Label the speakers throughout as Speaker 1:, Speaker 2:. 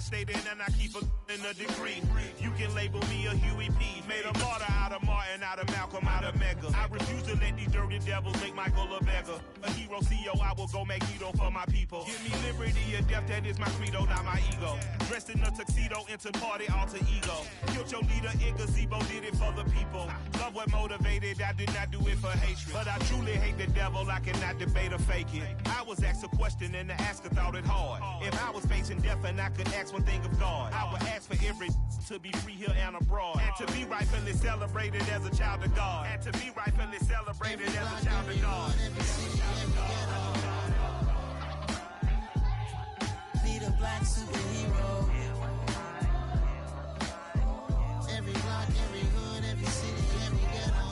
Speaker 1: stayed in and I keep in a degree. You can label me a Huey P. Made a martyr out of Martin, out of Malcolm, out of Mega. I refuse to let these dirty devils make Michael a beggar. A hero CEO, I will go Magneto for my people. Give me liberty or death, that is my credo, not my ego. Dressed in a tuxedo, into party, alter ego. Killed your leader in gazebo, did it for the people. Love what motivated, I did not do it for hatred. But I truly hate the devil, I cannot debate or fake it. I was asked a question and the asker thought it hard. If I was facing death and I could ask one thing of God, I would ask for every to be free here and abroad. And to be rightfully celebrated as a child of God. And to be rightfully celebrated as a child of God.
Speaker 2: Need a black superhero. Every block, every hood, every city, every ghetto.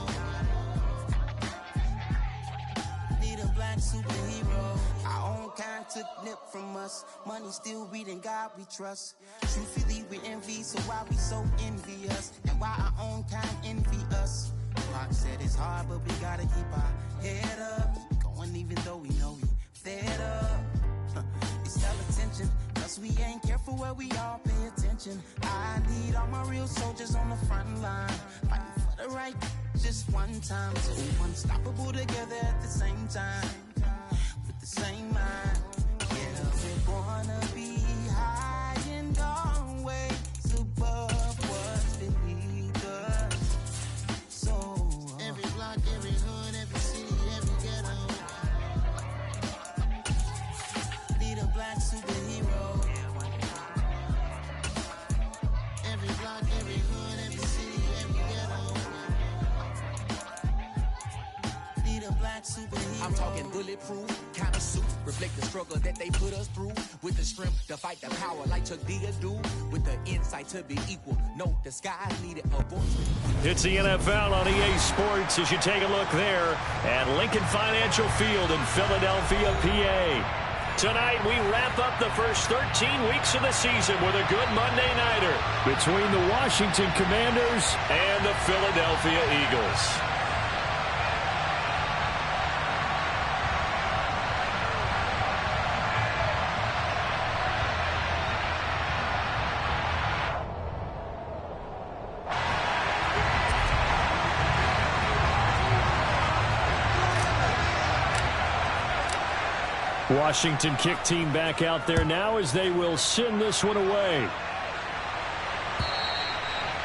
Speaker 2: Need a black superhero. Our own kind took nip from us. Money still reading God we trust. Truthfully we envy, so why we so envious? And why our own kind envy us? Block said it's hard, but we gotta keep our head up. Going even though we know we fed up. It's tell attention, cause we ain't careful where we all pay attention. I need all my real soldiers on the front line, fighting for the right just one time. So unstoppable together at the same time, with the same mind. Yeah, we're gonna be high and always above what's beneath us. So every block, every hood, every city, every ghetto. Need a black superhero. Every block, every hood, every city, every ghetto. Need a black superhero.
Speaker 3: I'm talking bulletproof, kind of suit, reflect the struggle that they put us through. With the strength to fight the power like Chuck D do. With the insight to be equal, no disguise needed a voice.
Speaker 4: It's the NFL on EA Sports as you take a look there at Lincoln Financial Field in Philadelphia, PA. Tonight, we wrap up the first 13 weeks of the season with a good Monday nighter between the Washington Commanders and the Philadelphia Eagles. Washington kick team back out there now as they will send this one away.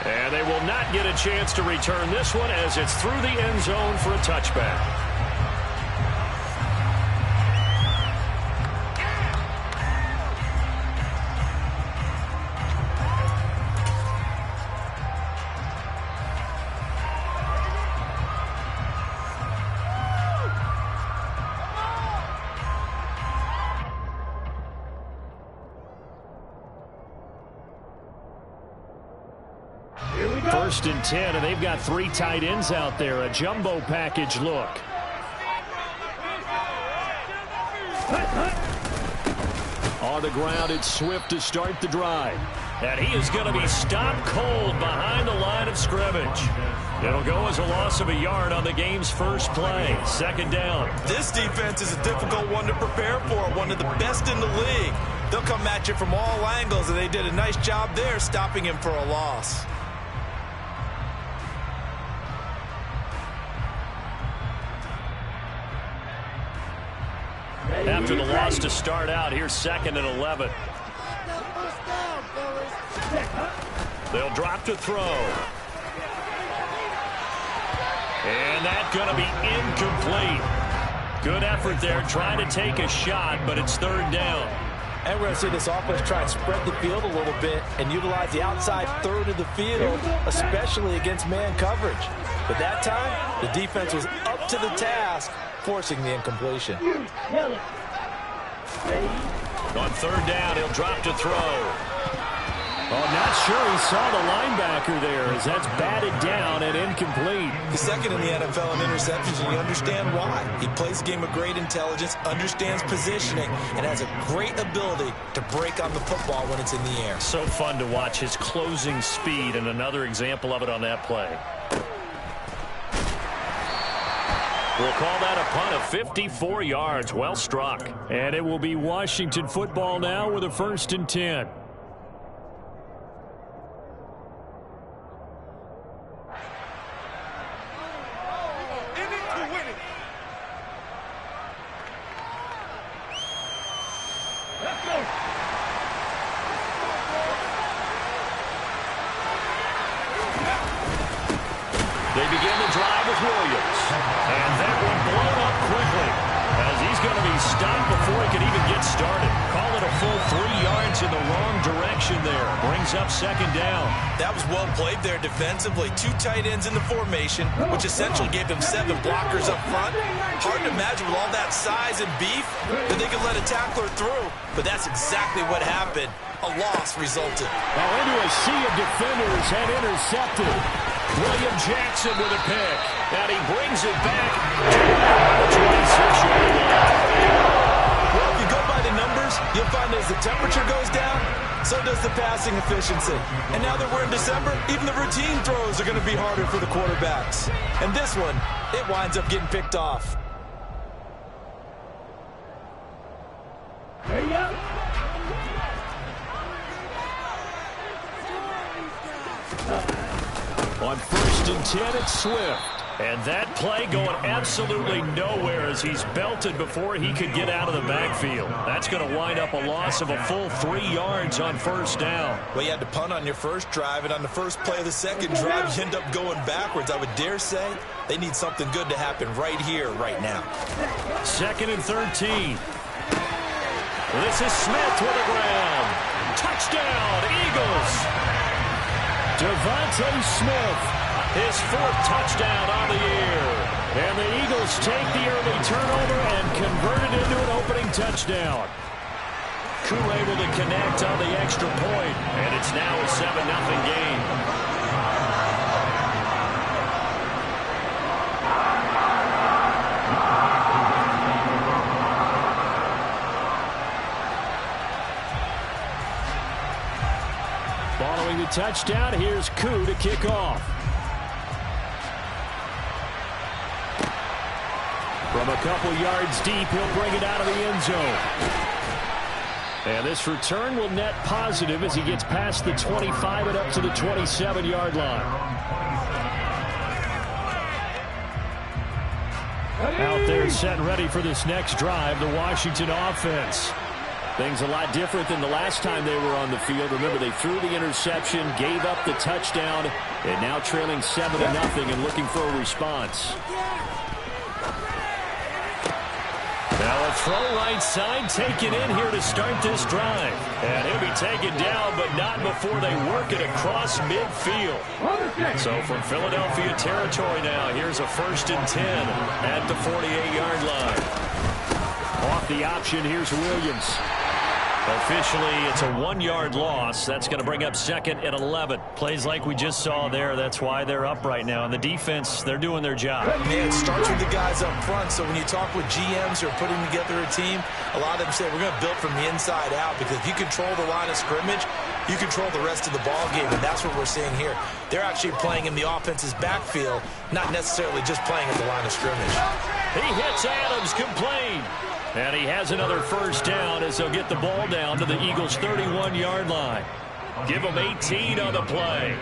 Speaker 4: And they will not get a chance to return this one as it's through the end zone for a touchback. First and 10, and they've got three tight ends out there. A jumbo package look. On the ground, it's Swift to start the drive. And he is going to be stopped cold behind the line of scrimmage. It'll go as a loss of a yard on the game's first play. Second down.
Speaker 5: This defense is a difficult one to prepare for, one of the best in the league. They'll come at you from all angles, and they did a nice job there stopping him for a loss.
Speaker 4: After the loss to start out, here's 2nd and 11. They'll drop to throw. And that's going to be incomplete. Good effort there trying to take a shot, but it's third down.
Speaker 5: And we're going to see this offense try and spread the field a little bit and utilize the outside third of the field, especially against man coverage. But that time, the defense was up to the task, forcing the incompletion.
Speaker 4: On third down, he'll drop to throw. Oh, not sure he saw the linebacker there as that's batted down and incomplete.
Speaker 5: He's second in the NFL in interceptions, and you understand why. He plays a game of great intelligence, understands positioning, and has a great ability to break on the football when it's in the air.
Speaker 4: So fun to watch his closing speed, and another example of it on that play. We'll call that a punt of 54 yards. Well struck. And it will be Washington football now with a 1st and 10. could even get started. Call it a full 3 yards in the wrong direction there. Brings up second down.
Speaker 5: That was well played there defensively. 2 tight ends in the formation, which essentially gave them 7 blockers up front. Hard to imagine with all that size and beef that they could let a tackler through. But that's exactly what happened. A loss resulted.
Speaker 4: Now into a sea of defenders and intercepted. William Jackson with a pick. And he brings it back to the 26-yard line.
Speaker 5: Well, if you go by the numbers, you'll find as the temperature goes down, so does the passing efficiency. And now that we're in December, even the routine throws are going to be harder for the quarterbacks. And this one, it winds up getting picked off.
Speaker 4: On 1st and 10, it's Swift. And that play going absolutely nowhere as he's belted before he could get out of the backfield. That's going to wind up a loss of a full 3 yards on 1st down.
Speaker 5: Well, you had to punt on your first drive, and on the first play of the second drive, you end up going backwards. I would dare say they need something good to happen right here, right now.
Speaker 4: 2nd and 13. This is Smith with the ground. Touchdown, Eagles. Devontae Smith, his 4th touchdown on the year. And the Eagles take the early turnover and convert it into an opening touchdown. Koo able to connect on the extra point, and it's now a 7-0 game. Following the touchdown, here's Koo to kick off. From a couple yards deep, he'll bring it out of the end zone. And this return will net positive as he gets past the 25 and up to the 27-yard line. Out there set and ready for this next drive, the Washington offense. Things a lot different than the last time they were on the field. Remember, they threw the interception, gave up the touchdown, and now trailing 7-0 and looking for a response. Now a throw right side taken in here to start this drive. And he'll be taken down, but not before they work it across midfield. So from Philadelphia territory now, here's a 1st and 10 at the 48-yard line. Off the option, here's Williams. Officially, it's a 1-yard loss. That's going to bring up 2nd and 11. Plays like we just saw there. That's why they're up right now. And the defense, they're doing their job.
Speaker 5: Man, it starts with the guys up front. So when you talk with GMs who are putting together a team, a lot of them say we're going to build from the inside out, because if you control the line of scrimmage, you control the rest of the ball game, and that's what we're seeing here. They're actually playing in the offense's backfield, not necessarily just playing at the line of scrimmage.
Speaker 4: He hits Adams, complete. And he has another 1st down as they'll get the ball down to the Eagles' 31-yard line. Give him 18 on the play.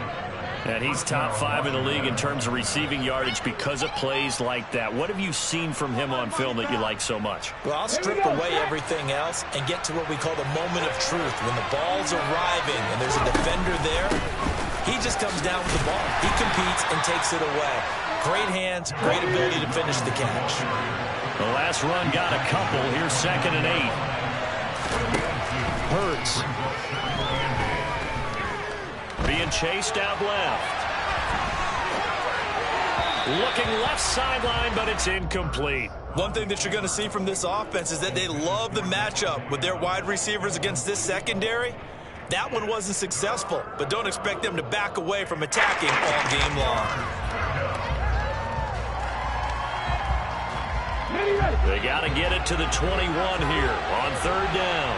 Speaker 4: And he's top 5 in the league in terms of receiving yardage because of plays like that. What have you seen from him on film that you like so much?
Speaker 5: Well, I'll strip away everything else and get to what we call the moment of truth. When the ball's arriving and there's a defender there, he just comes down with the ball. He competes and takes it away. Great hands, great ability to finish the catch.
Speaker 4: The last run got a couple. Here's 2nd and 8. Hurts. Being chased out left. Looking left sideline, but it's incomplete.
Speaker 5: One thing that you're going to see from this offense is that they love the matchup with their wide receivers against this secondary. That one wasn't successful, but don't expect them to back away from attacking all game long.
Speaker 4: They got to get it to the 21 here on 3rd down.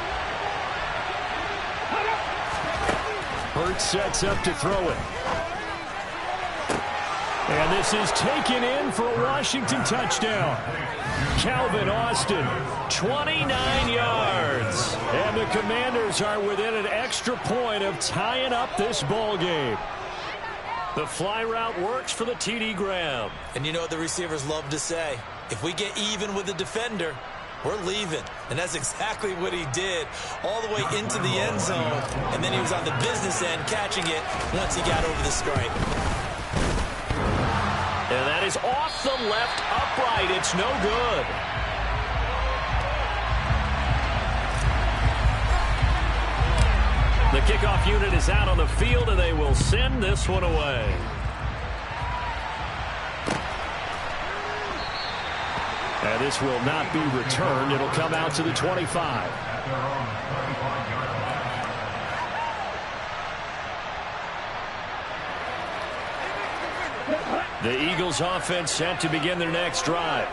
Speaker 4: Hurts sets up to throw it. And this is taken in for a Washington touchdown. Calvin Austin, 29 yards. And the Commanders are within an extra point of tying up this ball game. The fly route works for the TD Graham.
Speaker 5: And you know what the receivers love to say? If we get even with the defender, we're leaving. And that's exactly what he did, all the way into the end zone. And then he was on the business end catching it once he got over the stripe.
Speaker 4: And that is off the left upright. It's no good. The kickoff unit is out on the field, and they will send this one away. And this will not be returned. It'll come out to the 25. The Eagles offense set to begin their next drive.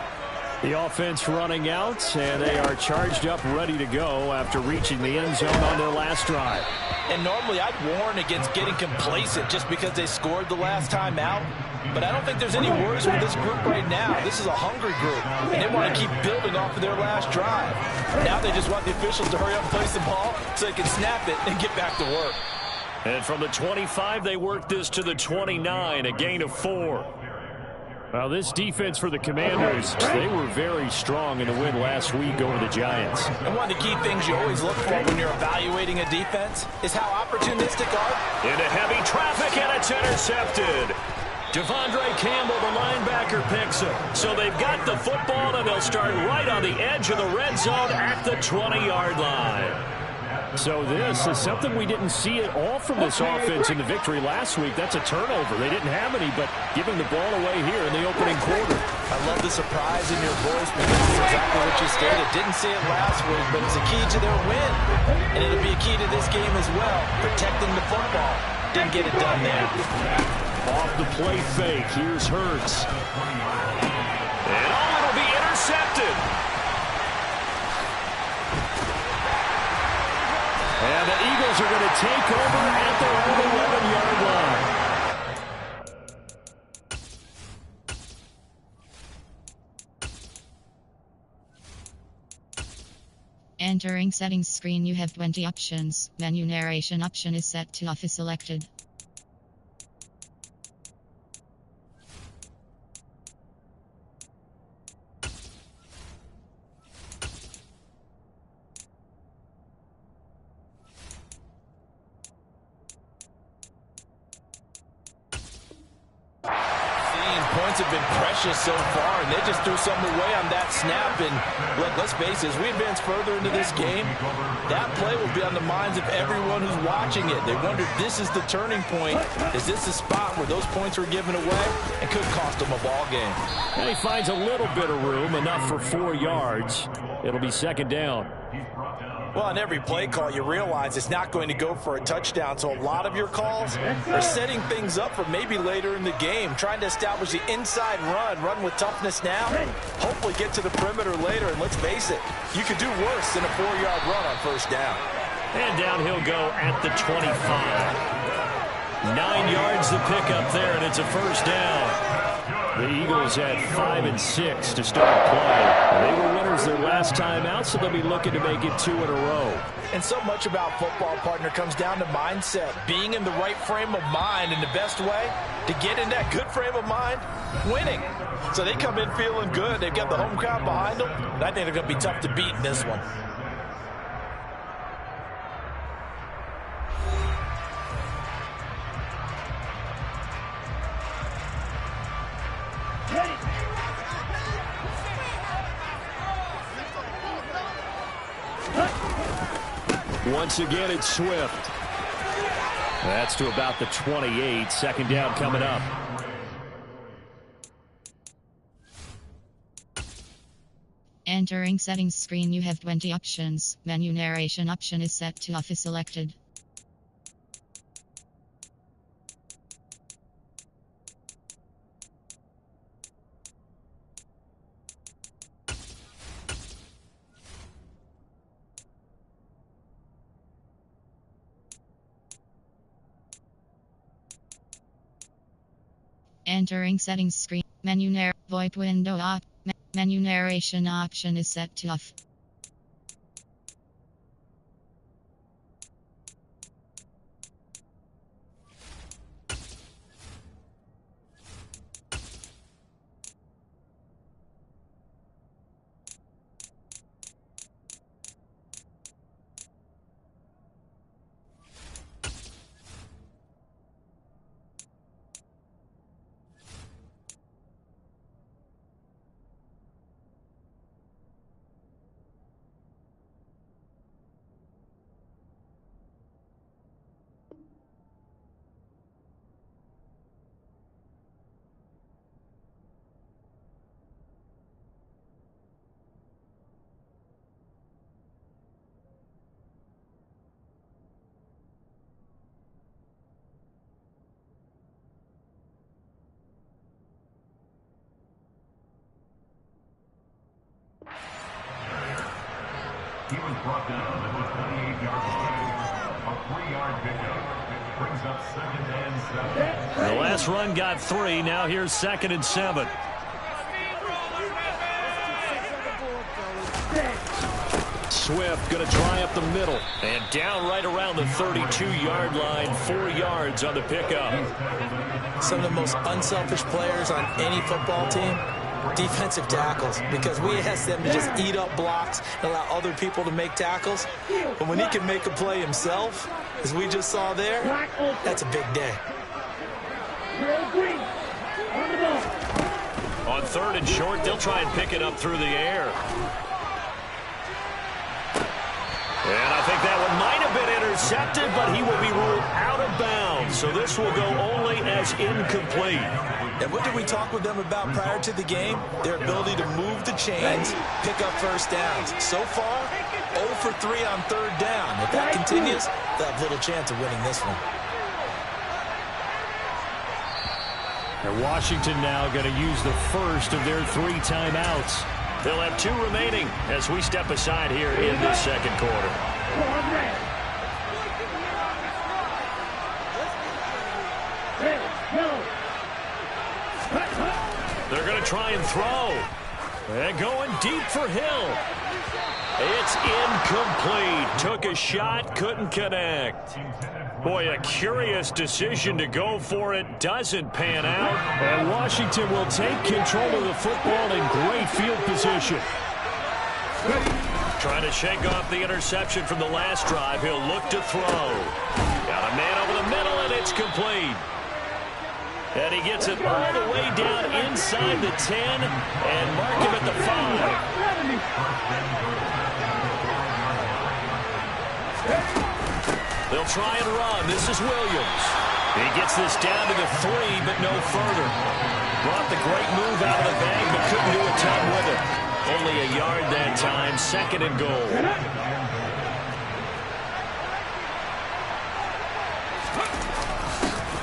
Speaker 4: The offense running out, and they are charged up, ready to go after reaching the end zone on their last drive.
Speaker 5: And normally I'd warn against getting complacent just because they scored the last time out. But I don't think there's any worries with this group right now. This is a hungry group, and they want to keep building off of their last drive. Now they just want the officials to hurry up and place the ball so they can snap it and get back to work.
Speaker 4: And from the 25, they work this to the 29, a gain of 4. Well, this defense for the Commanders, they were very strong in the win last week over the Giants.
Speaker 5: And one of the key things you always look for when you're evaluating a defense is how opportunistic are.
Speaker 4: Into heavy traffic, and it's intercepted. Devondre Campbell, the linebacker, picks it. So they've got the football, and they'll start right on the edge of the red zone at the 20-yard line. So this is something we didn't see at all from this offense in the victory last week. That's a turnover. They didn't have any, but giving the ball away here in the opening quarter.
Speaker 5: I love the surprise in your voice because it's exactly what you stated. Didn't see it last week, but it's a key to their win. And it'll be a key to this game as well, protecting the football. Didn't get it done there.
Speaker 4: Off the play fake, here's Hurts. And it'll be intercepted. And the Eagles are going to take over at their own 11-yard line.
Speaker 6: Entering settings screen, you have 20 options. Menu narration option is set to off is selected.
Speaker 5: Have been precious so far, and they just threw something away on that snap. And look, let's face it, as we advance further into this game, that play will be on the minds of everyone who's watching it. They wonder, this is the turning point. Is this the spot where those points were given away and could cost them a ball game?
Speaker 4: And he finds a little bit of room, enough for 4 yards. It'll be second down.
Speaker 5: Well, on every play call, you realize it's not going to go for a touchdown. So a lot of your calls are setting things up for maybe later in the game, trying to establish the inside run with toughness now, hopefully get to the perimeter later. And let's face it, you could do worse than a 4-yard run on first down.
Speaker 4: And down he'll go at the 25. 9 yards the pickup there, and it's a first down. The Eagles had 5 and 6 to start play. They were winners their last time out, so they'll be looking to make it 2 in a row.
Speaker 5: And so much about football, partner, comes down to mindset. Being in the right frame of mind, and the best way to get in that good frame of mind, winning. So they come in feeling good. They've got the home crowd behind them. And I think they're going to be tough to beat in this one.
Speaker 4: Once again, it's Swift. That's to about the 28. Second down coming up.
Speaker 6: Entering settings screen, you have 20 options. Menu narration option is set to off is selected. Entering settings screen. VoIP window op. Menu narration option is set to off.
Speaker 7: He was brought down at the 28-yard line. A 3-yard pickup brings up 2nd and 7.
Speaker 4: The last run got 3. Now here's 2nd and 7. Swift going to try up the middle. And down right around the 32-yard line. 4 yards on the pickup.
Speaker 5: Some of the most unselfish players on any football team, defensive tackles, because we ask them to just eat up blocks and allow other people to make tackles. But when he can make a play himself, as we just saw there, that's a big day.
Speaker 4: On 3rd and short, they'll try and pick it up through the air. And I think that one might have been intercepted, but he will be ruled out of bounds. So this will go only as incomplete.
Speaker 5: And what did we talk with them about prior to the game? Their ability to move the chains, pick up first downs. So far, 0 for 3 on 3rd down. If that continues, they'll have little chance of winning this one.
Speaker 4: And Washington now going to use the first of their 3 timeouts. They'll have 2 remaining as we step aside here in the 2nd quarter. They're going to try and throw. And going deep for Hill. It's incomplete. Took a shot, couldn't connect. Boy, a curious decision to go for it. Doesn't pan out. And Washington will take control of the football in great field position. Trying to shake off the interception from the last drive. He'll look to throw. Got a man over the middle, and it's complete. And he gets it all the way down inside the 10 and mark him at the 5. They'll try and run. This is Williams. He gets this down to the 3, but no further. Brought the great move out of the bag, but couldn't do a ton with it. Only a yard that time. 2nd and goal.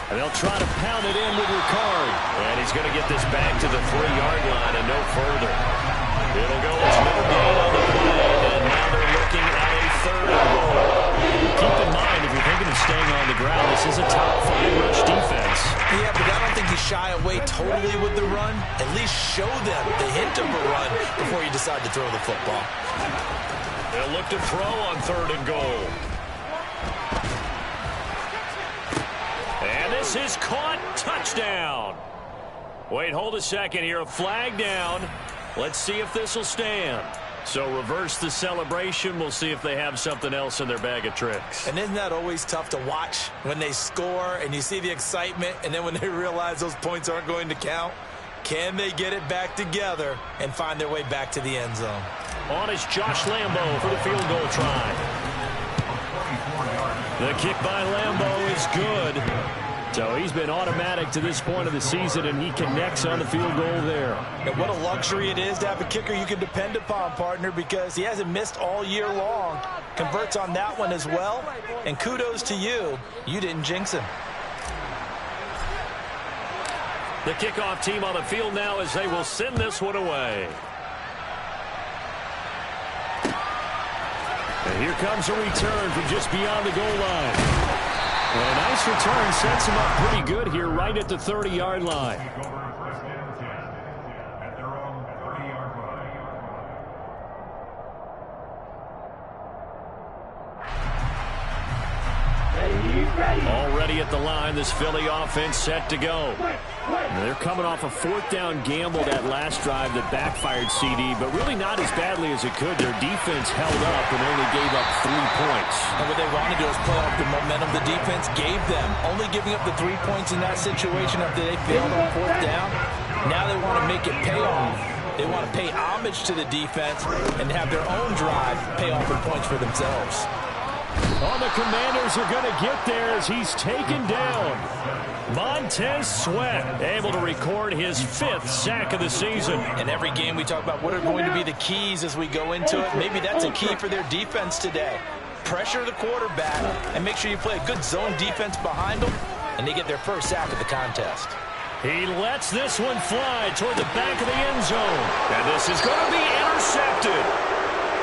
Speaker 4: And they'll try to pound it in with Ricard. And he's going to get this back to the 3-yard line and no further. It'll go as no gain on the play, and now they're looking at a 3rd and goal. Keep in mind, if you're thinking of staying on the ground, this is a top 5 rush defense.
Speaker 5: Yeah, but I don't think you shy away totally with the run. At least show them the hint of a run before you decide to throw the football.
Speaker 4: They'll look to throw on 3rd and goal. And this is caught. Touchdown. Wait, hold a second here. A flag down. Let's see if this will stand. So reverse the celebration. We'll see if they have something else in their bag of tricks.
Speaker 5: And isn't that always tough to watch when they score and you see the excitement, and then when they realize those points aren't going to count? Can they get it back together and find their way back to the end zone?
Speaker 4: On is Josh Lambo for the field goal try. The kick by Lambo is good. So he's been automatic to this point of the season, and he connects on the field goal there.
Speaker 5: And what a luxury it is to have a kicker you can depend upon, partner, because he hasn't missed all year long. Converts on that one as well. And kudos to you. You didn't jinx him.
Speaker 4: The kickoff team on the field now as they will send this one away. And here comes a return from just beyond the goal line. And a nice return sets him up pretty good here right at the 30-yard line. Already at the line, this Philly offense set to go. And they're coming off a 4th down gamble that last drive that backfired CD, but really not as badly as it could. Their defense held up and only gave up 3 points.
Speaker 5: And what they want to do is play off the momentum the defense gave them. Only giving up the 3 points in that situation after they failed on 4th down. Now they want to make it pay off. They want to pay homage to the defense and have their own drive pay off in points for themselves.
Speaker 4: Oh, the Commanders are going to get there as he's taken down. Montez Sweat able to record his 5th sack of the season.
Speaker 5: In every game we talk about what are going to be the keys as we go into it. Maybe that's a key for their defense today. Pressure the quarterback and make sure you play a good zone defense behind them, and they get their first sack of the contest.
Speaker 4: He lets this one fly toward the back of the end zone. And this is going to be intercepted.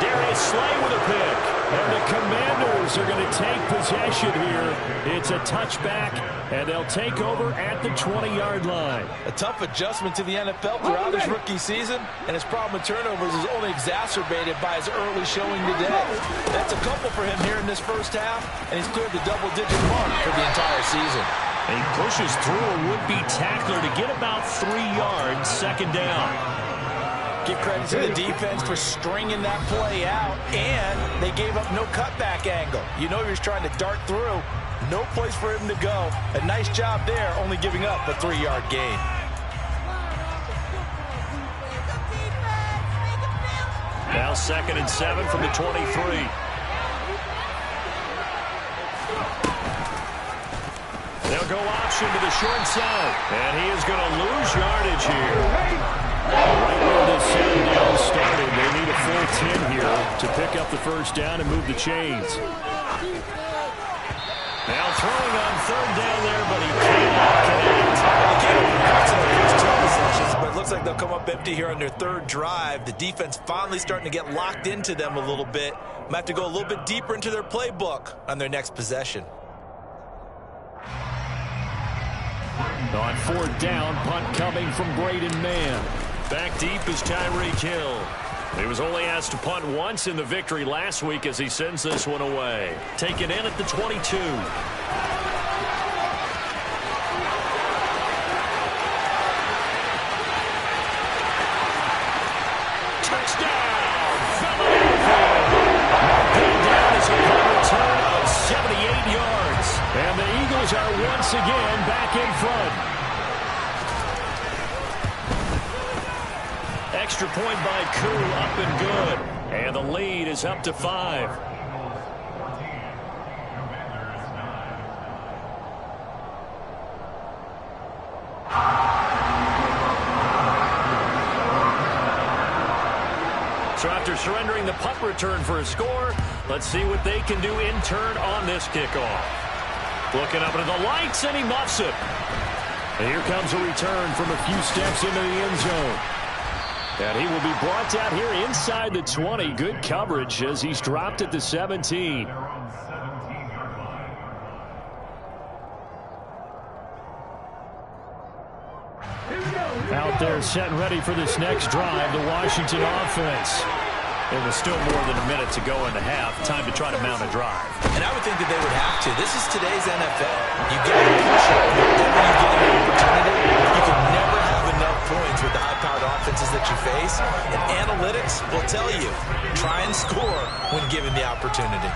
Speaker 4: Darius Slay with a pick. And the Commanders are going to take possession here. It's a touchback, and they'll take over at the 20-yard line.
Speaker 5: A tough adjustment to the NFL throughout his rookie season, and his problem with turnovers is only exacerbated by his early showing today. That's a couple for him here in this first half, and he's cleared the double-digit mark for the entire season.
Speaker 4: He pushes through a would-be tackler to get about 3 yards, second down.
Speaker 5: Give credit to the defense for stringing that play out, and they gave up no cutback angle. You know he was trying to dart through. No place for him to go. A nice job there, only giving up a 3-yard gain.
Speaker 4: Now 2nd and 7 from the 23. They'll go option to the short side, and he is going to lose yardage here. Right where this second down started, they need a full 10 here to pick up the first down and move the chains. Now throwing on 3rd down there, but he cannot connect.
Speaker 5: But it looks like they'll come up empty here on their 3rd drive. The defense finally starting to get locked into them a little bit. Might have to go a little bit deeper into their playbook on their next possession.
Speaker 4: On 4th down, punt coming from Braden Mann. Back deep is Tyreek Hill. He was only asked to punt once in the victory last week as he sends this one away. Taken in at the 22. Touchdown! Philadelphia! Knocked down as a punt return of 78 yards. And the Eagles are once again back in front. Extra point by Koo, up and good. And the lead is up to 5. So after surrendering the punt return for a score, let's see what they can do in turn on this kickoff. Looking up into the lights, and he muffs it. And here comes a return from a few steps into the end zone. And he will be brought down here inside the 20. Good coverage as he's dropped at the 17. Out there set and ready for this next drive, the Washington offense. There was still more than a minute to go in the half. Time to try to mount a drive.
Speaker 5: And I would think that they would have to. This is today's NFL. You got to push it whenever you get an opportunity. You can never have enough points with the high-powered offenses that you face. And analytics will tell you, try and score when given the opportunity.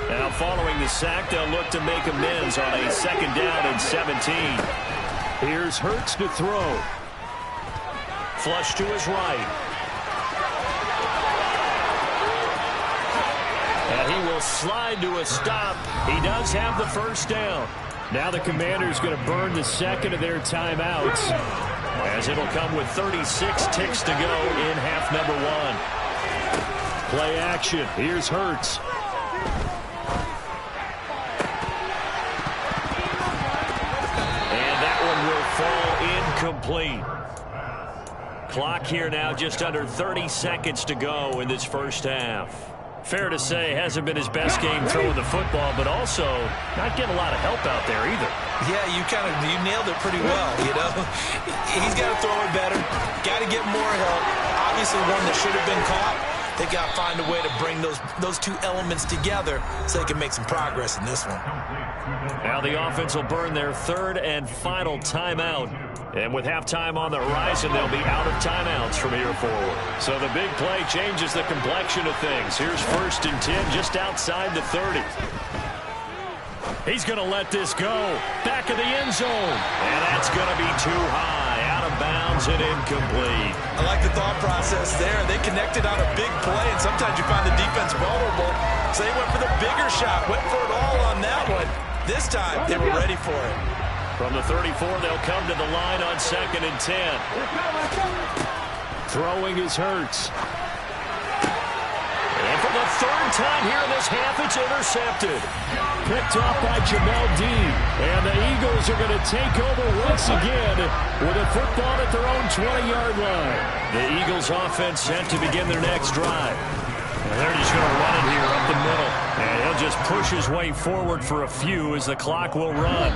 Speaker 4: Now following the sack, they'll look to make amends on a 2nd down and 17. Here's Hurts to throw. Flush to his right. And he will slide to a stop. He does have the first down. Now the Commanders going to burn the second of their timeouts, as it'll come with 36 ticks to go in half number 1. Play action. Here's Hurts. Complete. Clock here now, just under 30 seconds to go in this first half. Fair to say, hasn't been his best game throwing the football, but also not getting a lot of help out there either.
Speaker 5: Yeah, you nailed it pretty well, you know. He's got to throw it better, got to get more help. Obviously one that should have been caught. They got to find a way to bring those two elements together so they can make some progress in this one.
Speaker 4: Now the offense will burn their 3rd and final timeout. And with halftime on the horizon, they'll be out of timeouts from here forward. So the big play changes the complexion of things. Here's 1st and 10 just outside the 30. He's going to let this go. Back of the end zone. And that's going to be too high. Out of bounds and incomplete.
Speaker 5: I like the thought process there. They connected on a big play, and sometimes you find the defense vulnerable. So they went for the bigger shot, went for it all on that one. This time, they were ready for it.
Speaker 4: From the 34, they'll come to the line on 2nd and 10. Throwing is Hurts. And for the 3rd time here in this half, it's intercepted. picked off by Jamel Dean. And the Eagles are going to take over once again with a football at their own 20-yard line. The Eagles offense set to begin their next drive. And they're just going to run it here up the middle. And he'll just push his way forward for a few as the clock will run.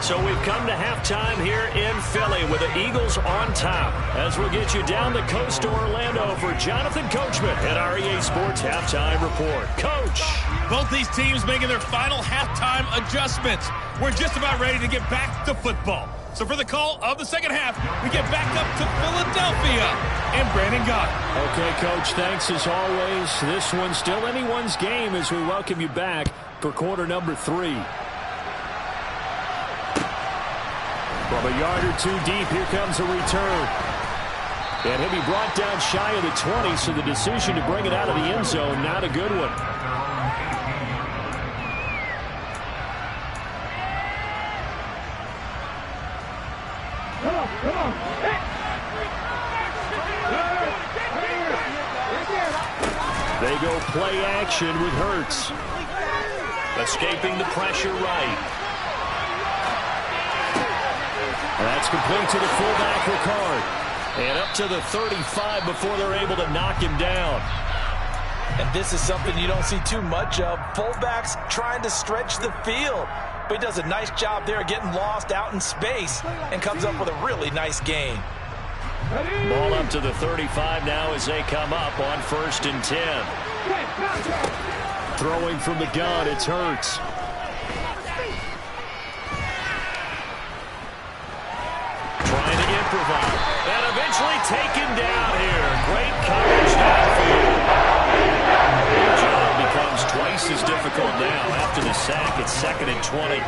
Speaker 4: So we've come to halftime here in Philly with the Eagles on top. As we'll get you down the coast to Orlando for Jonathan Coachman at our EA Sports Halftime Report. Coach!
Speaker 8: Both these teams making their final halftime adjustments. We're just about ready to get back to football. So for the call of the second half, we get back up to Philadelphia and Brandon Gott.
Speaker 4: Okay, Coach, thanks as always. This one's still anyone's game as we welcome you back for quarter number 3. From a yard or two deep, here comes a return. And he'll be brought down shy of the 20, so the decision to bring it out of the end zone, not a good one. They go play action with Hurts. Escaping the pressure right. That's complete to the fullback, Ricard. And up to the 35 before they're able to knock him down.
Speaker 5: And this is something you don't see too much of. Fullbacks trying to stretch the field. But he does a nice job there getting lost out in space and comes up with a really nice gain.
Speaker 4: Ball up to the 35 now as they come up on 1st and 10. Throwing from the gun, it's Hurts. Trying to improvise. And eventually taken down here. Great coverage downfield. The job becomes twice as difficult now after the sack. It's 2nd and 20.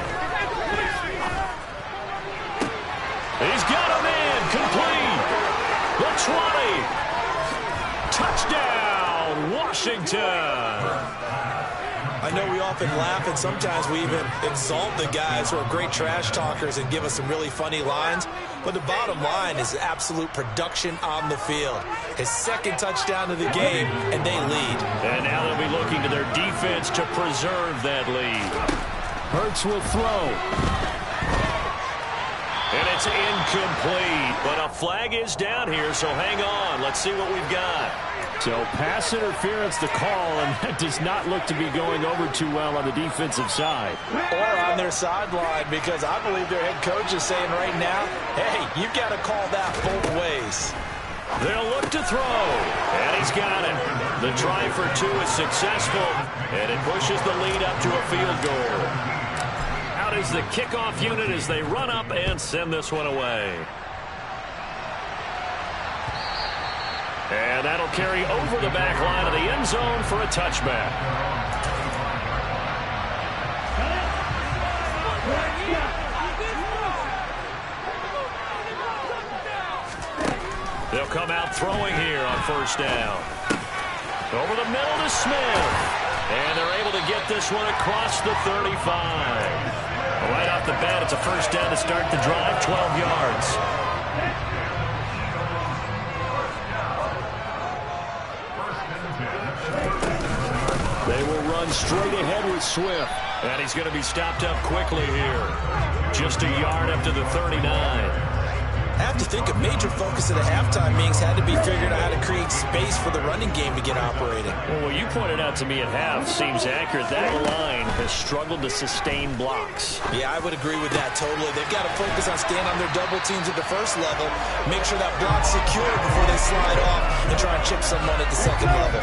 Speaker 4: He's got him in. Complete. The 20. Touchdown, Washington.
Speaker 5: I know we often laugh and sometimes we even exalt the guys who are great trash talkers and give us some really funny lines. But the bottom line is absolute production on the field. His 2nd touchdown of the game, and they lead.
Speaker 4: And now they'll be looking to their defense to preserve that lead. Hurts will throw. And it's incomplete. But a flag is down here, so hang on. Let's see what we've got. So pass interference the call, and that does not look to be going over too well on the defensive side.
Speaker 5: Or on their sideline, because I believe their head coach is saying right now, hey, you've got to call that both ways.
Speaker 4: They'll look to throw, and he's got it. The try for 2 is successful, and it pushes the lead up to a field goal. Out is the kickoff unit as they run up and send this one away. And that'll carry over the back line of the end zone for a touchback. They'll come out throwing here on 1st down. Over the middle to Smith. And they're able to get this one across the 35. Right off the bat, it's a 1st down to start the drive, 12 yards. They will run straight ahead with Swift. And he's going to be stopped up quickly here. Just a yard up to the 39.
Speaker 5: I have to think a major focus of the halftime meetings had to be figuring out how to create space for the running game to get operating.
Speaker 4: Well, what you pointed out to me at half seems accurate. That line has struggled to sustain blocks.
Speaker 5: Yeah, I would agree with that totally. They've got to focus on staying on their double teams at the 1st level, make sure that block's secure before they slide off and try and chip someone at the 2nd level.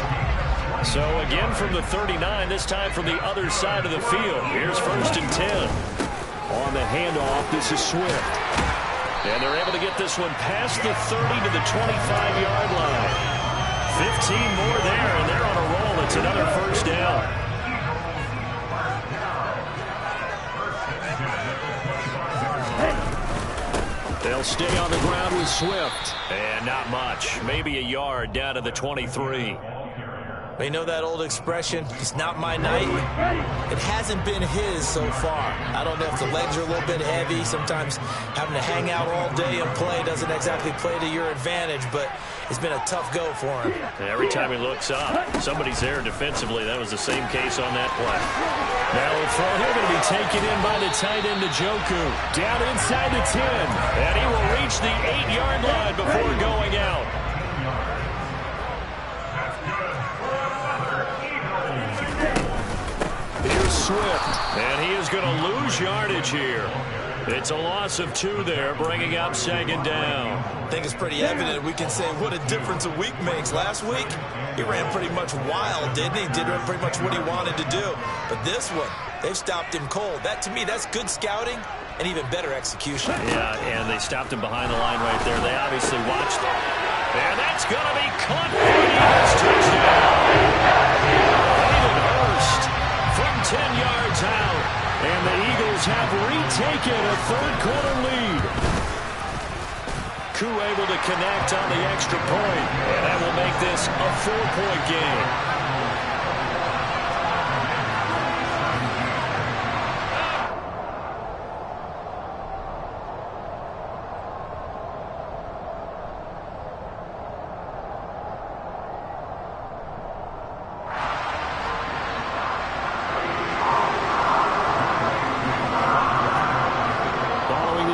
Speaker 4: So again from the 39, this time from the other side of the field. Here's 1st and 10. On the handoff, this is Swift. And they're able to get this one past the 30 to the 25-yard line. 15 more there, and they're on a roll. It's another 1st down. They'll stay on the ground with Swift. And not much. Maybe a yard down to the 23.
Speaker 5: You know that old expression, it's not my night? It hasn't been his so far. I don't know if the legs are a little bit heavy. Sometimes having to hang out all day and play doesn't exactly play to your advantage, but It's been a tough go for him.
Speaker 4: And every time he looks up, somebody's there defensively. That was the same case on that play. Now a throw here going to be taken in by the tight end, Njoku. Down inside the 10. And he will reach the 8-yard line before going out. Here's Swift. And he is going to lose yardage here. It's a loss of 2 there, bringing up 2nd down.
Speaker 5: I think it's pretty evident. We can say what a difference a week makes. Last week, he ran pretty much wild, didn't he? Did pretty much what he wanted to do. But this one, they've stopped him cold. That, to me, that's good scouting and even better execution.
Speaker 4: Yeah, and they stopped him behind the line right there. They obviously watched it. And that's going to be caught for an Eagles touchdown. Hayden Hurst from 10 yards out. And the Eagles have retaken a 3rd-quarter lead. Koo able to connect on the extra point. And that will make this a 4-point game.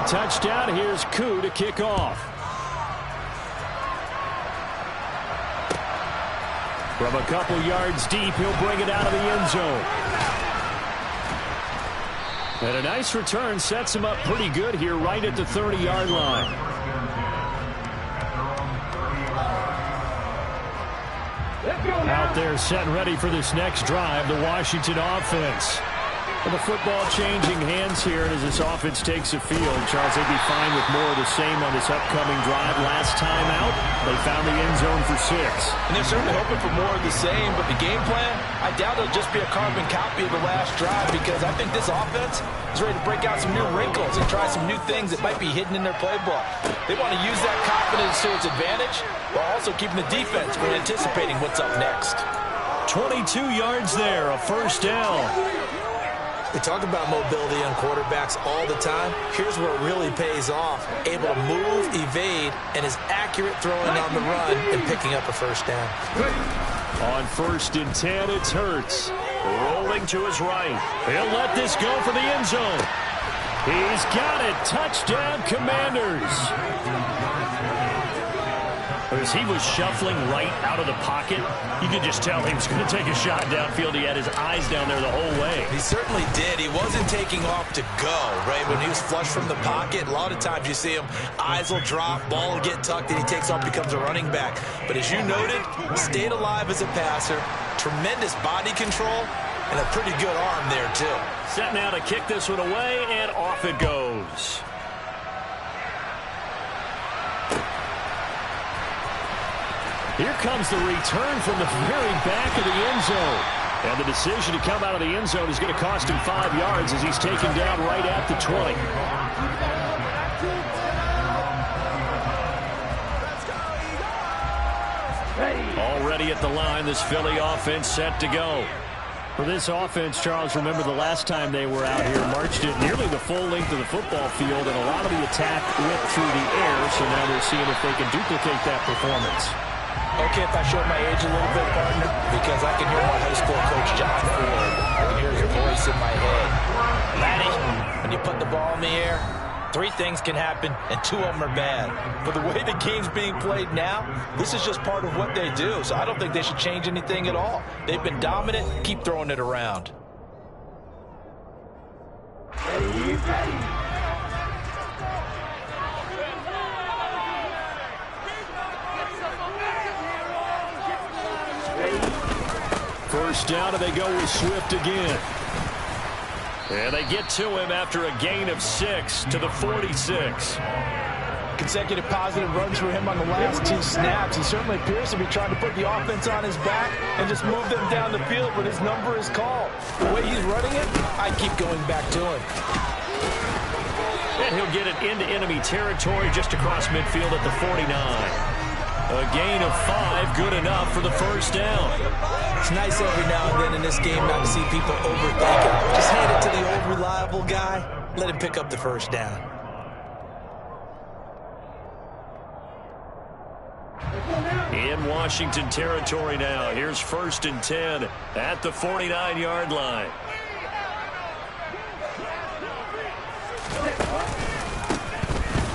Speaker 4: Touchdown. Here's Koo to kick off. From a couple yards deep, he'll bring it out of the end zone. And a nice return sets him up pretty good here right at the 30-yard line. Out there set and ready for this next drive, the Washington offense. Well, the football changing hands here, and as this offense takes the field, Charles, they'd be fine with more of the same on this upcoming drive. Last time out, they found the end zone for 6.
Speaker 5: And they're certainly hoping for more of the same, but the game plan, I doubt it'll just be a carbon copy of the last drive, because I think this offense is ready to break out some new wrinkles and try some new things that might be hidden in their playbook. They want to use that confidence to its advantage, while also keeping the defense from anticipating what's up next.
Speaker 4: 22 yards there, a 1st down.
Speaker 5: We talk about mobility on quarterbacks all the time. Here's where it really pays off. Able to move, evade, and is accurate throwing on the run and picking up a 1st down.
Speaker 4: On 1st and 10, it's Hurts. Rolling to his right. He'll let this go for the end zone. He's got it. Touchdown, Commanders. As he was shuffling right out of the pocket, you could just tell he was going to take a shot downfield. He had his eyes down there the whole way.
Speaker 5: He certainly did. He wasn't taking off to go, right? When he was flush from the pocket, a lot of times you see him, eyes will drop, ball will get tucked, and he takes off, becomes a running back. But as you noted, stayed alive as a passer, tremendous body control, and a pretty good arm there, too.
Speaker 4: Set now to kick this one away, and off it goes. Here comes the return from the very back of the end zone. And the decision to come out of the end zone is going to cost him 5 yards as he's taken down right at the 20. Already at the line, this Philly offense set to go. For this offense, Charles, remember the last time they were out here, marched it nearly the full length of the football field, and a lot of the attack went through the air, so now they're seeing if they can duplicate that performance.
Speaker 5: Okay, if I showed my age a little bit, partner, because I can hear my high school coach, John Ford. I can hear your voice in my head. Laddie, when you put the ball in the air, 3 things can happen, and 2 of them are bad. But the way the game's being played now, this is just part of what they do, so I don't think they should change anything at all. They've been dominant. Keep throwing it around.
Speaker 4: First down, and they go with Swift again. And they get to him after a gain of 6 to the 46.
Speaker 5: Consecutive positive runs for him on the last 2 snaps. He certainly appears to be trying to put the offense on his back and just move them down the field, but his number is called. The way he's running it, I keep going back to him.
Speaker 4: And he'll get it into enemy territory just across midfield at the 49. A gain of 5, good enough for the first down.
Speaker 5: It's nice every now and then in this game not to see people overthink it. Just hand it to the old reliable guy. Let him pick up the first down.
Speaker 4: Washington territory now. Here's 1st and 10 at the 49-yard line.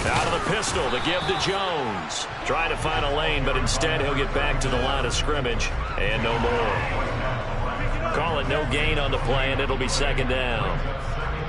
Speaker 4: Out of the pistol to give to Jones. Trying to find a lane, but instead he'll get back to the line of scrimmage and no more. Call it no gain on the play, and it'll be 2nd down.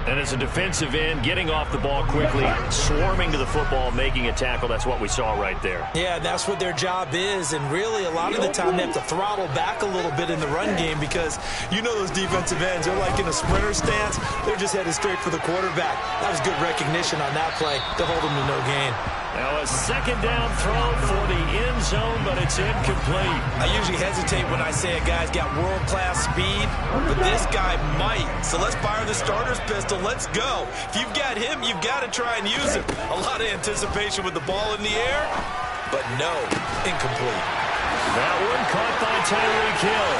Speaker 4: And as a defensive end, getting off the ball quickly, swarming to the football, making a tackle, that's what we saw right there.
Speaker 5: Yeah, that's what their job is, and really a lot of the time they have to throttle back a little bit in the run game because you know those defensive ends, they're like in a sprinter stance. They're just headed straight for the quarterback. That was good recognition on that play to hold them to no gain.
Speaker 4: Now a 2nd down throw for the end zone, but it's incomplete.
Speaker 5: I usually hesitate when I say a guy's got world-class speed, but this guy might. So let's fire the starter's pistol. Let's go. If you've got him, you've got to try and use him. A lot of anticipation with the ball in the air, but no, incomplete.
Speaker 4: That one caught by Tyreek Hill.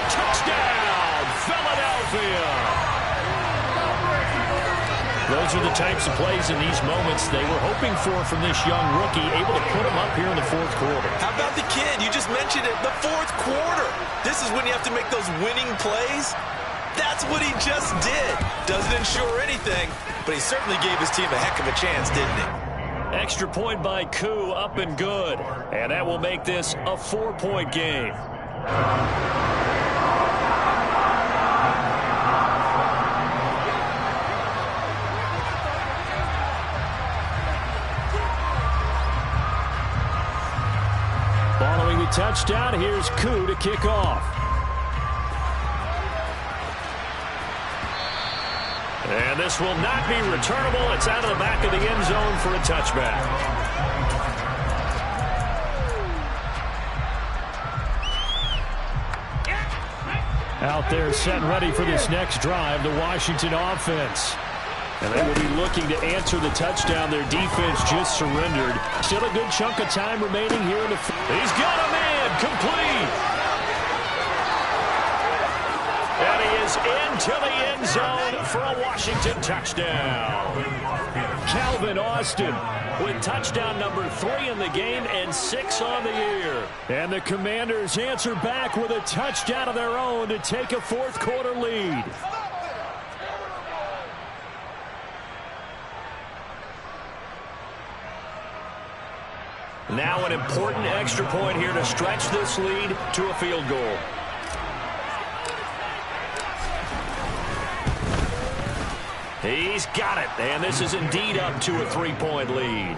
Speaker 4: Touchdown, Philadelphia. Those are the types of plays in these moments they were hoping for from this young rookie, able to put him up here in the 4th quarter.
Speaker 5: How about the kid? You just mentioned it, the 4th quarter. This is when you have to make those winning plays. That's what he just did. Doesn't ensure anything, but he certainly gave his team a heck of a chance, didn't he?
Speaker 4: Extra point by Koo, up and good. And that will make this a 4-point game. Following the touchdown, here's Koo to kick off. And this will not be returnable. It's out of the back of the end zone for a touchback. Out there set and ready for this next drive, the Washington offense. And they will be looking to answer the touchdown. Their defense just surrendered. Still a good chunk of time remaining here in the... He's got a man, complete. And he is into the end zone for a Washington touchdown. Calvin Austin with touchdown number 3 in the game and 6 on the year. And the Commanders answer back with a touchdown of their own to take a 4th quarter lead. Now an important extra point here to stretch this lead to a field goal. He's got it, and this is indeed up to a 3-point lead.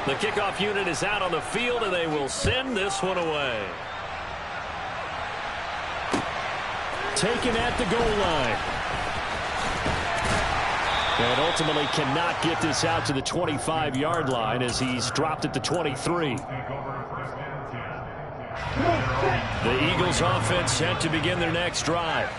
Speaker 4: The kickoff unit is out on the field, and they will send this one away. Taken at the goal line. And ultimately cannot get this out to the 25-yard line as he's dropped at the 23. The Eagles offense set to begin their next drive.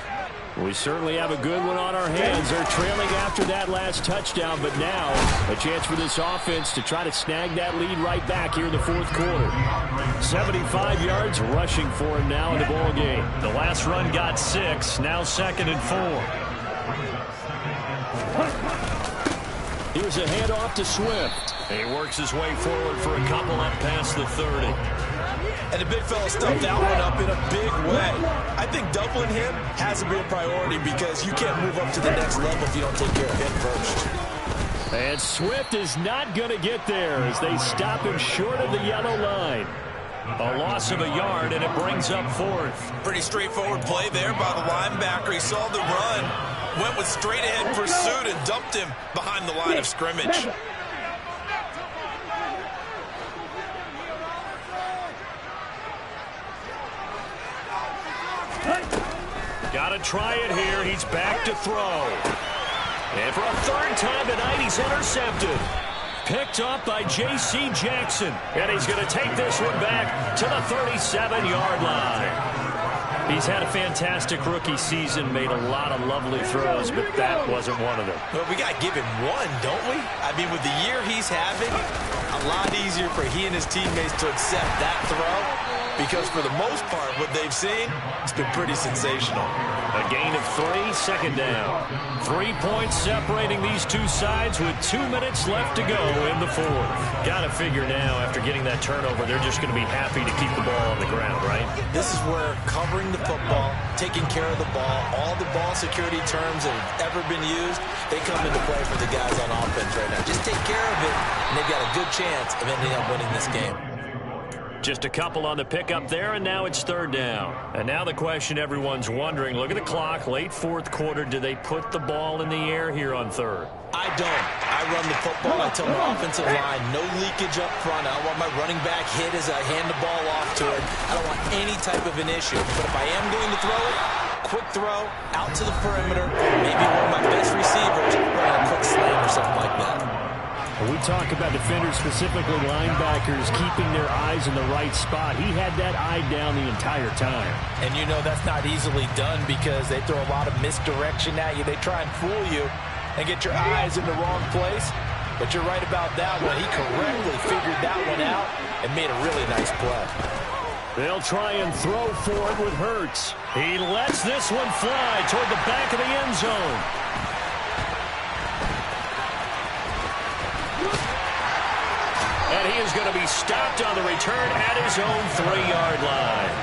Speaker 4: We certainly have a good one on our hands. They're trailing after that last touchdown, but now a chance for this offense to try to snag that lead right back here in the 4th quarter. 75 yards rushing for him now in the ball game. The last run got 6, now 2nd and 4. Here's a handoff to Swift. He works his way forward for a couple up past the 30.
Speaker 5: And the big fella stuffed that one up in a big way. I think doubling him has to be a priority because you can't move up to the next level if you don't take care of him first.
Speaker 4: And Swift is not going to get there as they stop him short of the yellow line. A loss of a yard, and it brings up 4th.
Speaker 5: Pretty straightforward play there by the linebacker. He saw the run, went with straight-ahead pursuit, and dumped him behind the line of scrimmage.
Speaker 4: Got to try it here. He's back to throw. And for a 3rd time tonight, he's intercepted. Picked up by J.C. Jackson. And he's going to take this one back to the 37-yard line. He's had a fantastic rookie season, made a lot of lovely throws, but that wasn't one of them.
Speaker 5: Well, we got to give him one, don't we? I mean, with the year he's having, a lot easier for he and his teammates to accept that throw because for the most part, what they've seen, it's been pretty sensational.
Speaker 4: A gain of 3, second down. 3 points separating these two sides with 2 minutes left to go in the fourth. Got to figure now, after getting that turnover, they're just going to be happy to keep the ball on the ground, right?
Speaker 5: This is where covering the football, taking care of the ball, all the ball security terms that have ever been used, they come into play for the guys on offense right now. Just take care of it, and they've got a good chance of ending up winning this game.
Speaker 4: Just a couple on the pickup there, and now it's third down. And now the question everyone's wondering, look at the clock, late fourth quarter, do they put the ball in the air here on third?
Speaker 5: I don't. I run the football. I tell my offensive line, no leakage up front. I don't want my running back hit as I hand the ball off to it. I don't want any type of an issue. But if I am going to throw it, quick throw, out to the perimeter, maybe one of my best receivers running a quick slam or something like that.
Speaker 4: We talk about defenders, specifically linebackers, keeping their eyes in the right spot. He had that eye down the entire time.
Speaker 5: And you know that's not easily done because they throw a lot of misdirection at you. They try and fool you and get your eyes in the wrong place. But you're right about that one. He correctly figured that one out and made a really nice play.
Speaker 4: They'll try and throw for it with Hurts. He lets this one fly toward the back of the end zone. And he is going to be stopped on the return at his own 3-yard line.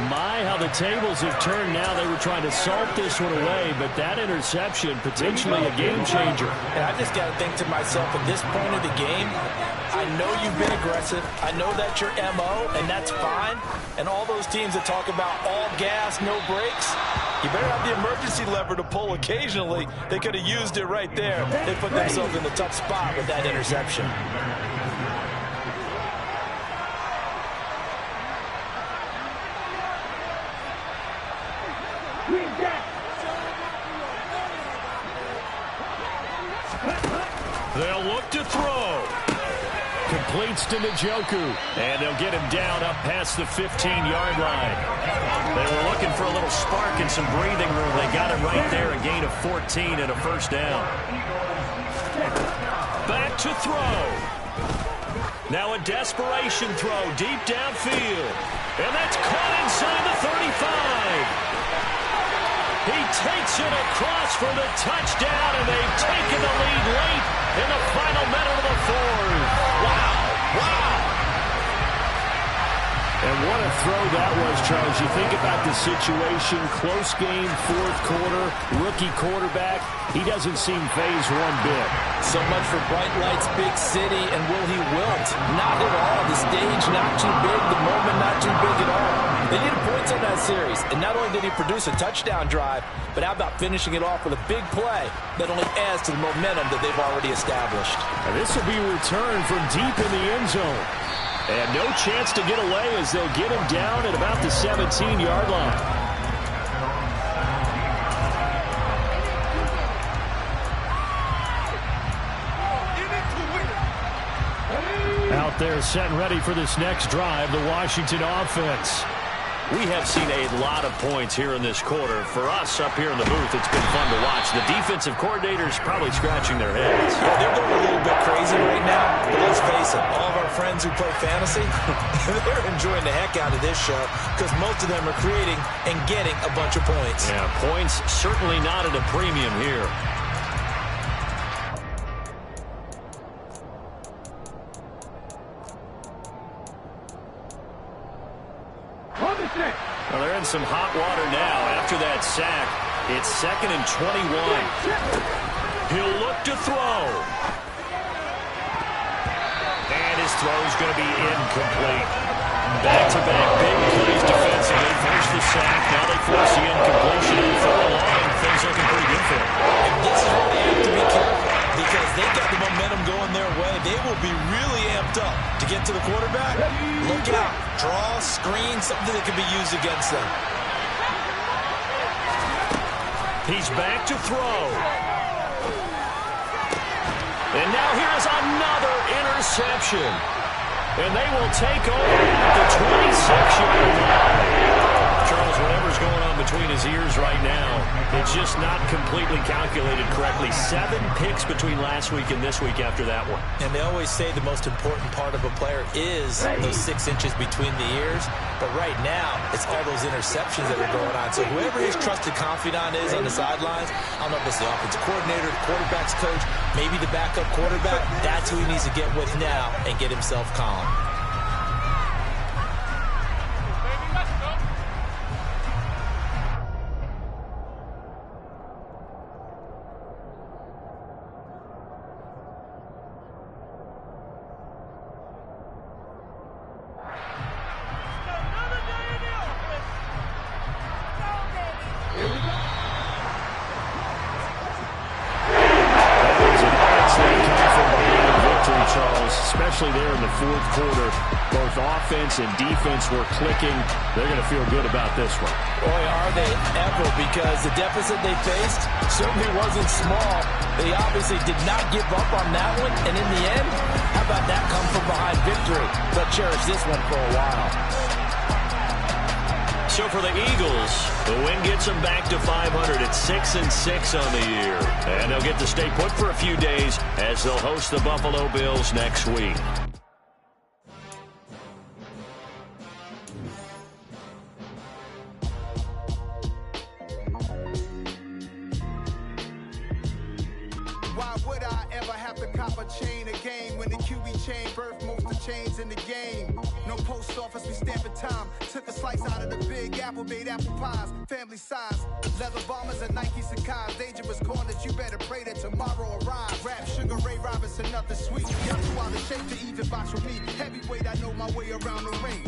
Speaker 4: My, how the tables have turned now. They were trying to salt this one away, but that interception, potentially a game changer.
Speaker 5: And I just got to think to myself, at this point of the game, I know you've been aggressive. I know that's your MO, and that's fine. And all those teams that talk about all gas, no brakes, you better have the emergency lever to pull occasionally. They could have used it right there. They put themselves in a tough spot with that interception.
Speaker 4: They'll look to throw. Completes to Njoku. And they'll get him down up past the 15-yard line. They were looking for a little spark and some breathing room. They got it right there, a gain of 14 and a first down. Back to throw. Now a desperation throw deep downfield. And that's caught inside the 35. He takes it across for the touchdown, and they've taken the lead late in the final minute of the fourth.
Speaker 5: Wow.
Speaker 4: And what a throw that was, Charles. You think about the situation, close game, fourth quarter, rookie quarterback. He doesn't seem fazed one bit.
Speaker 5: So much for bright lights, big city, and will he wilt? Not at all. The stage not too big, the moment not too big at all. They needed points on that series, and not only did he produce a touchdown drive, but how about finishing it off with a big play that only adds to the momentum that they've already established.
Speaker 4: And this will be a return from deep in the end zone. And no chance to get away as they'll get him down at about the 17-yard line. Out there set and ready for this next drive, the Washington offense. We have seen a lot of points here in this quarter. For us up here in the booth, it's been fun to watch. The defensive coordinators probably scratching their heads.
Speaker 5: Yeah, they're going a little bit crazy right now. But let's face it, all of our friends who play fantasy, they're enjoying the heck out of this show because most of them are creating and getting a bunch of points.
Speaker 4: Yeah, points certainly not at a premium here. Well, they're in some hot water now after that sack. It's 2nd and 21. He'll look to throw. And his throw's going to be incomplete. Back-to-back big plays defensively. First the sack, now they force the incompletion. And for a line, things looking pretty good for him.
Speaker 5: And this is where they have to be careful because they've got the momentum going their way. They will be really amped up to get to the quarterback. Look out. Draw, screen, something that can be used against them.
Speaker 4: He's back to throw. And now here's another interception. And they will take over at the 26-yard line. Charles, whatever's going on between his ears right now, it's just not completely calculated correctly. 7 picks between last week and this week after that one.
Speaker 5: And they always say the most important part of a player is those 6 inches between the ears. But right now, it's all those interceptions that are going on. So whoever his trusted confidant is on the sidelines, I don't know if it's the offensive coordinator, the quarterback's coach, maybe the backup quarterback, that's who he needs to get with now and get himself calm.
Speaker 4: Especially there in the fourth quarter, both offense and defense were clicking. They're going to feel good about this one.
Speaker 5: Boy, are they ever, because the deficit they faced certainly wasn't small. They obviously did not give up on that one, and in the end, how about that come from behind victory? They'll cherish this one for a while.
Speaker 4: So for the Eagles, the win gets them back to 500 at 6-6 on the year. And they'll get to stay put for a few days as they'll host the Buffalo Bills next week.
Speaker 9: Why would I ever have to cop a chain a game when the QB chain birthed most of chains in the game? No post office, we stamping time. Took a slice out of the big apple, made apple pies, family size. Leather bombers and Nike Sacai's. Dangerous corners, you better pray that tomorrow arrives. Rap, Sugar Ray Robinson, nothing sweet. Young too out of shape to even box with me. Heavyweight, I know my way around the ring.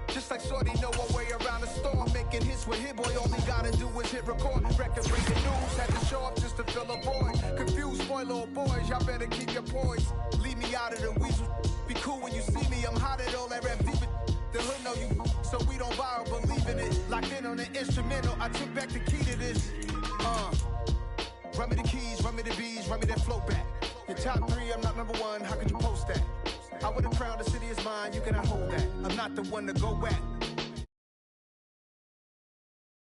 Speaker 9: Just like Shorty know a way around the storm. Making hits with Hit Boy, all he gotta do is hit record. Record breaking news, had to show up just to fill a void. Confused, spoil little boys, y'all better keep your poise. Leave me out of the weasel. Be cool when you see me, I'm hot at all that rap deep. The hood know you, so we don't borrow, believe in it. Locked in on the instrumental, I took back the key to this. Run me the keys, run me the bees, run me that flow back. Your top 3, I'm not #1, how could you post that? I would've crowned the city is mine, you cannot hold that. I'm not the one to go at.